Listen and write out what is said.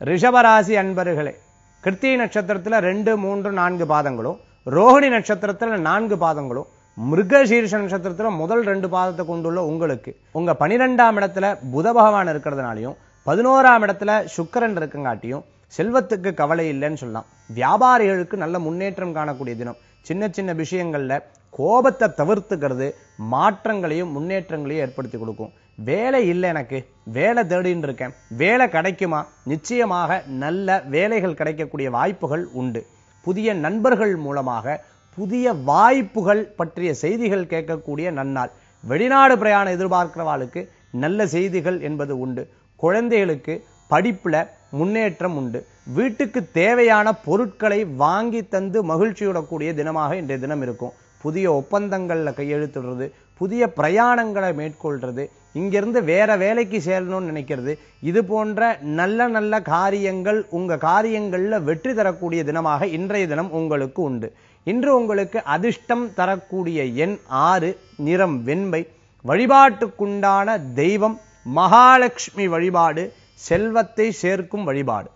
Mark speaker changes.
Speaker 1: ரிஷபராசி அன்பர்களே, கிருத்திகை நட்சத்திரத்துல 2, 3, 4 பாதங்களும், ரோஹிணி நட்சத்திரத்துல 4 பாதங்களும், மிருகசீர்ஷ நட்சத்திரத்துல முதல் 2 பாதத்தை கொண்டுள்ள உங்களுக்கு உங்க 12ஆம் இடத்துல புத பகவான் இருக்கிறதுனாலையும் 11ஆம் இடத்துல சுக்கிரன் இருக்கங்காட்டியும் செல்வத்துக்கு கவலை இல்லைன்னு சொல்லலாம். வியாபாரிகளுக்கு நல்ல முன்னேற்றம் காணக்கூடிய தினம். சின்ன சின்ன விஷயங்கள்ல கோபத்தை தவிர்த்துக்கிறது மாற்றங்களையும் முன்னேற்றங்களையும் ஏற்படுத்தி கொடுக்கும். வேலை இல்லை, எனக்கு வேலை தேடின்னு இருக்கேன், வேலை கிடைக்குமா? நிச்சயமாக நல்ல வேலைகள் கிடைக்கக்கூடிய வாய்ப்புகள் உண்டு. புதிய நண்பர்கள் மூலமாக புதிய வாய்ப்புகள் பற்றிய செய்திகள் கேட்கக்கூடிய நன்னாள். வெளிநாடு பிரயாணம் எதிர்பார்க்கிறவாளுக்கு நல்ல செய்திகள் என்பது உண்டு. குழந்தைகளுக்கு படிப்புல முன்னேற்றம் உண்டு. வீட்டுக்கு தேவையான பொருட்களை வாங்கி தந்து மகிழ்ச்சியுடக்கூடிய தினமாக இன்றைய தினம் இருக்கும். புதிய ஒப்பந்தங்கள்ல கையெழுத்துடுறது, புதிய பிரயாணங்களை மேற்கொள்றது, இங்கிருந்து வேற வேலைக்கு சேரணும்னு நினைக்கிறது, இது போன்ற நல்ல நல்ல காரியங்கள் உங்க காரியங்கள்ல வெற்றி தரக்கூடிய தினமாக இன்றைய தினம் உங்களுக்கு உண்டு. இன்று உங்களுக்கு அதிர்ஷ்டம் தரக்கூடிய எண் 6, நிறம் வெண்மை. வழிபாட்டுக்குண்டான தெய்வம் மகாலட்சுமி வழிபாடு செல்வத்தை சேர்க்கும் வழிபாடு.